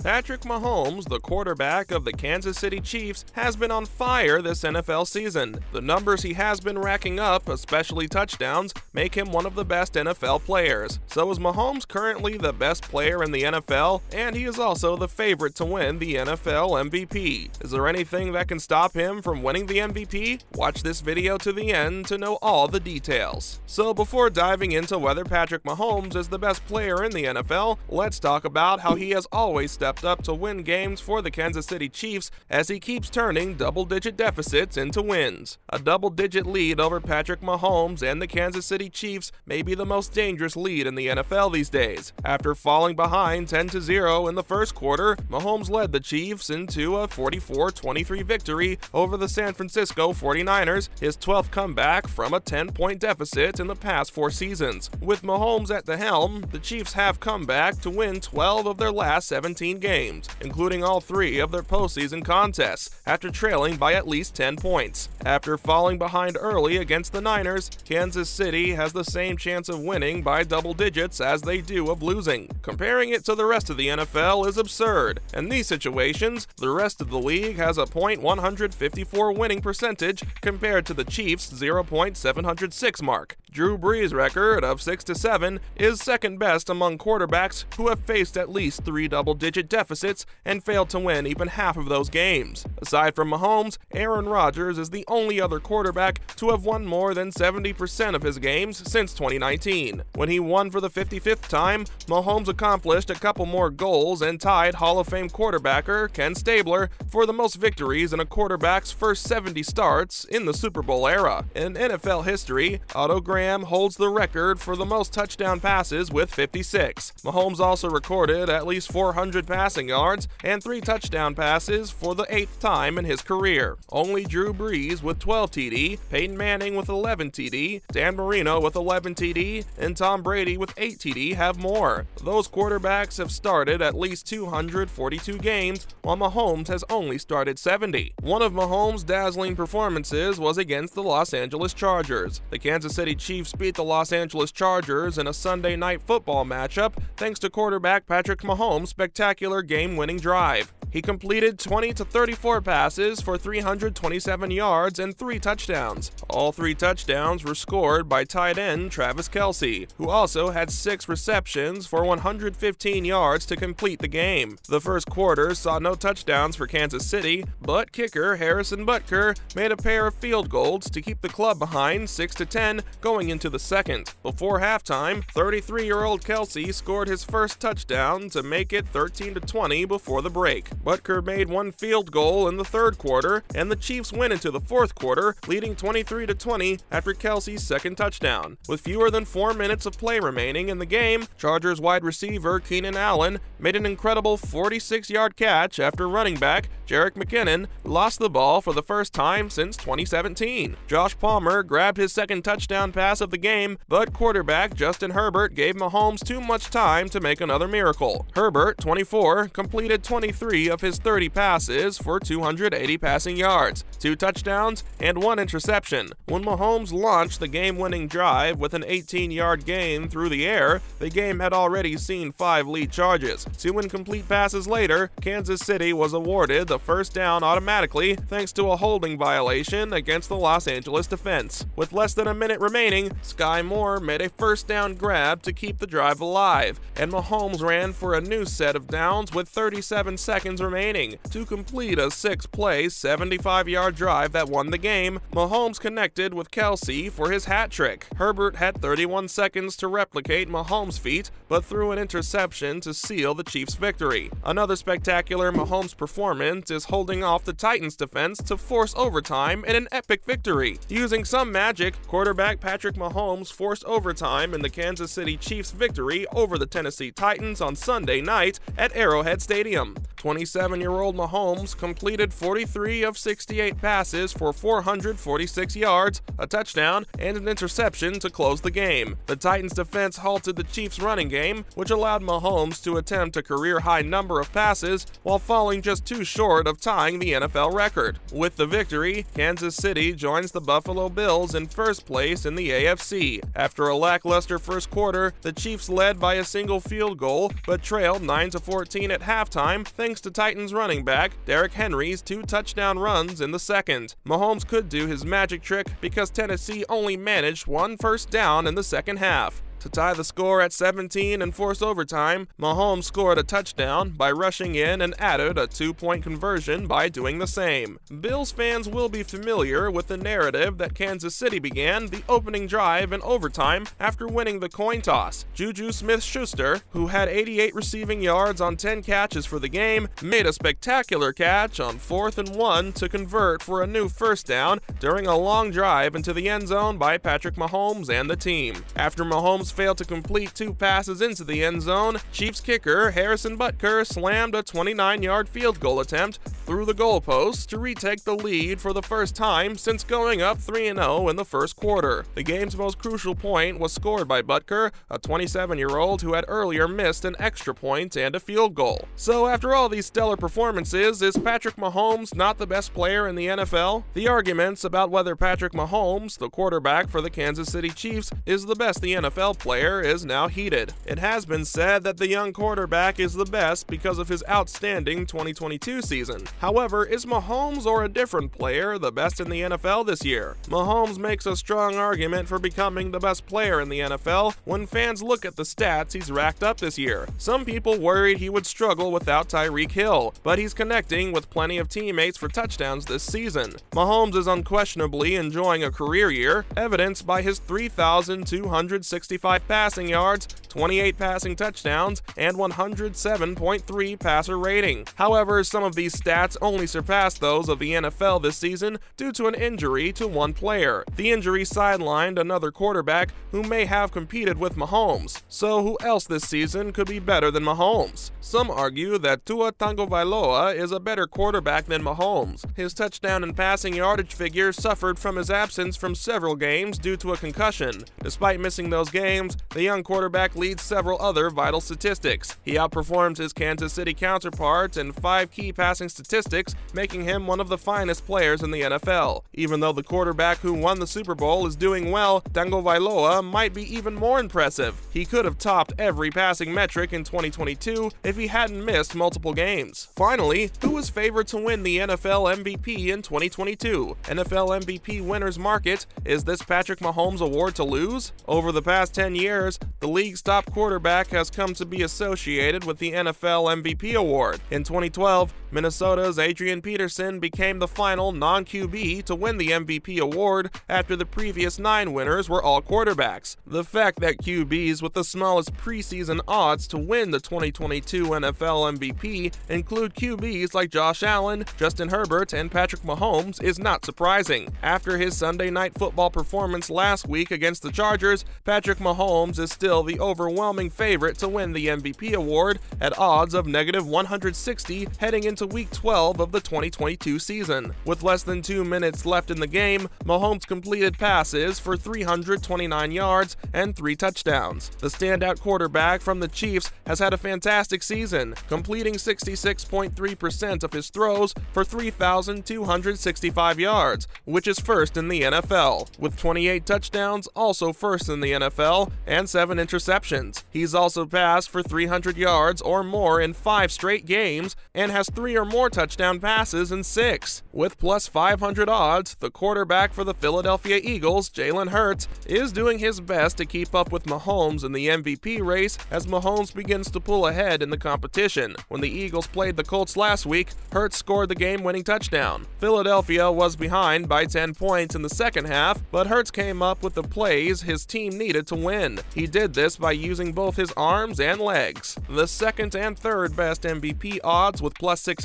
Patrick Mahomes, the quarterback of the Kansas City Chiefs, has been on fire this NFL season. The numbers he has been racking up, especially touchdowns, make him one of the best NFL players. So is Mahomes currently the best player in the NFL, and he is also the favorite to win the NFL MVP. Is there anything that can stop him from winning the MVP? Watch this video to the end to know all the details. So before diving into whether Patrick Mahomes is the best player in the NFL, let's talk about how he has always stepped up to win games for the Kansas City Chiefs as he keeps turning double-digit deficits into wins. A double-digit lead over Patrick Mahomes and the Kansas City Chiefs may be the most dangerous lead in the NFL these days. After falling behind 10-0 in the first quarter, Mahomes led the Chiefs into a 44-23 victory over the San Francisco 49ers, his 12th comeback from a 10-point deficit in the past 4 seasons. With Mahomes at the helm, the Chiefs have come back to win 12 of their last 17 games, including all 3 of their postseason contests, after trailing by at least 10 points. After falling behind early against the Niners, Kansas City has the same chance of winning by double digits as they do of losing. Comparing it to the rest of the NFL is absurd. In these situations, the rest of the league has a .154 winning percentage compared to the Chiefs' 0.706 mark. Drew Brees' record of 6-7 is second best among quarterbacks who have faced at least 3 double-digit deficits and failed to win even half of those games. Aside from Mahomes, Aaron Rodgers is the only other quarterback to have won more than 70% of his games since 2019. When he won for the 55th time, Mahomes accomplished a couple more goals and tied Hall of Fame quarterbacker Ken Stabler for the most victories in a quarterback's first 70 starts in the Super Bowl era. In NFL history, Otto Graham holds the record for the most touchdown passes with 56. Mahomes also recorded at least 400 passing yards and 3 touchdown passes for the 8th time in his career. Only Drew Brees with 12 TD, Peyton Manning with 11 TD, Dan Marino with 11 TD, and Tom Brady with 8 TD have more. Those quarterbacks have started at least 242 games, while Mahomes has only started 70. One of Mahomes' dazzling performances was against the Los Angeles Chargers. The Kansas City Chiefs beat the Los Angeles Chargers in a Sunday night football matchup thanks to quarterback Patrick Mahomes' spectacular game-winning drive. He completed 20-34 passes for 327 yards and 3 touchdowns. All 3 touchdowns were scored by tight end Travis Kelce, who also had 6 receptions for 115 yards to complete the game. The first quarter saw no touchdowns for Kansas City, but kicker Harrison Butker made a pair of field goals to keep the club behind 6-10 going into the second. Before halftime, 33-year-old Kelce scored his first touchdown to make it 13-20 before the break. Butker made 1 field goal in the third quarter, and the Chiefs went into the fourth quarter, leading 23-20 after Kelce's second touchdown. With fewer than 4 minutes of play remaining in the game, Chargers wide receiver Keenan Allen made an incredible 46-yard catch after running back Jerick McKinnon lost the ball for the first time since 2017. Josh Palmer grabbed his second touchdown pass of the game, but quarterback Justin Herbert gave Mahomes too much time to make another miracle. Herbert, 24, completed 23 of his 30 passes for 280 passing yards, 2 touchdowns, and 1 interception. When Mahomes launched the game-winning drive with an 18-yard gain through the air, the game had already seen 5 lead charges. 2 incomplete passes later, Kansas City was awarded the first down automatically thanks to a holding violation against the Los Angeles defense. With less than a minute remaining, Sky Moore made a first down grab to keep the drive alive, and Mahomes ran for a new set of downs with 37 seconds remaining. To complete a 6-play, 75-yard drive that won the game, Mahomes connected with Kelce for his hat trick. Herbert had 31 seconds to replicate Mahomes' feat, but threw an interception to seal the Chiefs' victory. Another spectacular Mahomes performance is holding off the Titans' defense to force overtime in an epic victory. Using some magic, quarterback Patrick Mahomes forced overtime in the Kansas City Chiefs' victory over the Tennessee Titans on Sunday night at Arrowhead Stadium. 27-year-old Mahomes completed 43 of 68 passes for 446 yards, a touchdown, and an interception to close the game. The Titans' defense halted the Chiefs' running game, which allowed Mahomes to attempt a career-high number of passes while falling just too short of tying the NFL record. With the victory, Kansas City joins the Buffalo Bills in first place in the AFC. After a lackluster first quarter, the Chiefs led by a single field goal but trailed 9-14 at halftime thanks to Titans running back Derrick Henry's 2 touchdown runs in the second. Mahomes could do his magic trick because Tennessee only managed 1 first down in the second half. To tie the score at 17 and force overtime, Mahomes scored a touchdown by rushing in and added a 2-point conversion by doing the same. Bills fans will be familiar with the narrative that Kansas City began the opening drive in overtime after winning the coin toss. Juju Smith-Schuster, who had 88 receiving yards on 10 catches for the game, made a spectacular catch on 4th and 1 to convert for a new first down during a long drive into the end zone by Patrick Mahomes and the team. After Mahomes failed to complete 2 passes into the end zone, Chiefs kicker Harrison Butker slammed a 29-yard field goal attempt through the goalposts to retake the lead for the first time since going up 3-0 in the first quarter. The game's most crucial point was scored by Butker, a 27-year-old who had earlier missed an extra point and a field goal. So after all these stellar performances, is Patrick Mahomes not the best player in the NFL? The arguments about whether Patrick Mahomes, the quarterback for the Kansas City Chiefs, is the best the NFL player is now heated. It has been said that the young quarterback is the best because of his outstanding 2022 season. However, is Mahomes or a different player the best in the NFL this year? Mahomes makes a strong argument for becoming the best player in the NFL when fans look at the stats he's racked up this year. Some people worried he would struggle without Tyreek Hill, but he's connecting with plenty of teammates for touchdowns this season. Mahomes is unquestionably enjoying a career year, evidenced by his 3,265 passing yards, 28 passing touchdowns, and 107.3 passer rating. However, some of these stats only surpass those of the NFL this season due to an injury to one player. The injury sidelined another quarterback who may have competed with Mahomes. So who else this season could be better than Mahomes? Some argue that Tua Tagovailoa is a better quarterback than Mahomes. His touchdown and passing yardage figures suffered from his absence from several games due to a concussion. Despite missing those games, the young quarterback leads several other vital statistics. He outperforms his Kansas City counterpart in 5 key passing statistics, making him one of the finest players in the NFL. Even though the quarterback who won the Super Bowl is doing well, Tagovailoa might be even more impressive. He could have topped every passing metric in 2022 if he hadn't missed multiple games. Finally, who is favored to win the NFL MVP in 2022? NFL MVP winners market, is this Patrick Mahomes award to lose? Over the past 10 years, the league's top quarterback has come to be associated with the NFL MVP award. In 2012, Minnesota's Adrian Peterson became the final non-QB to win the MVP award after the previous 9 winners were all quarterbacks. The fact that QBs with the smallest preseason odds to win the 2022 NFL MVP include QBs like Josh Allen, Justin Herbert, and Patrick Mahomes is not surprising. After his Sunday Night Football performance last week against the Chargers, Patrick Mahomes is still the overwhelming favorite to win the MVP award at odds of -160 heading into Week 12 of the 2022 season. With less than 2 minutes left in the game, Mahomes completed passes for 329 yards and 3 touchdowns. The standout quarterback from the Chiefs has had a fantastic season, completing 66.3% of his throws for 3,265 yards, which is first in the NFL, with 28 touchdowns, also first in the NFL, and 7 interceptions. He's also passed for 300 yards or more in 5 straight games and has 3 or more touchdown passes in 6. With plus 500 odds, the quarterback for the Philadelphia Eagles, Jalen Hurts, is doing his best to keep up with Mahomes in the MVP race as Mahomes begins to pull ahead in the competition. When the Eagles played the Colts last week, Hurts scored the game-winning touchdown. Philadelphia was behind by 10 points in the second half, but Hurts came up with the plays his team needed to win. He did this by using both his arms and legs. The second and third best MVP odds with plus 600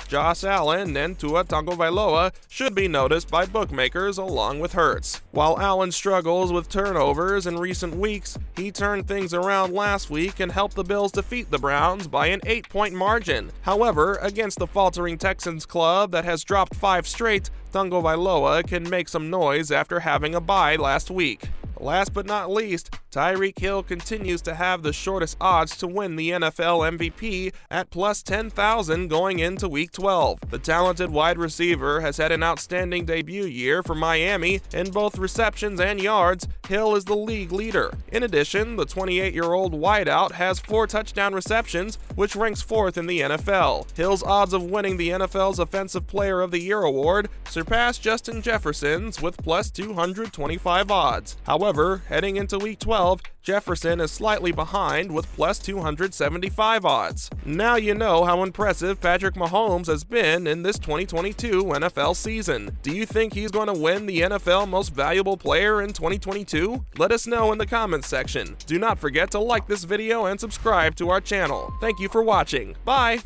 Josh Allen and Tua Tagovailoa should be noticed by bookmakers along with Hurts. While Allen struggles with turnovers in recent weeks, he turned things around last week and helped the Bills defeat the Browns by an 8-point margin. However, against the faltering Texans club that has dropped 5 straight, Tagovailoa can make some noise after having a bye last week. Last but not least, Tyreek Hill continues to have the shortest odds to win the NFL MVP at plus 10,000 going into Week 12. The talented wide receiver has had an outstanding debut year for Miami in both receptions and yards. Hill is the league leader. In addition, the 28-year-old wideout has 4 touchdown receptions, which ranks 4th in the NFL. Hill's odds of winning the NFL's Offensive Player of the Year award surpass Justin Jefferson's with plus 225 odds. However, heading into Week 12, Jefferson is slightly behind with plus 275 odds. Now you know how impressive Patrick Mahomes has been in this 2022 NFL season. Do you think he's going to win the NFL Most Valuable Player in 2022? Let us know in the comments section. Do not forget to like this video and subscribe to our channel. Thank you for watching. Bye!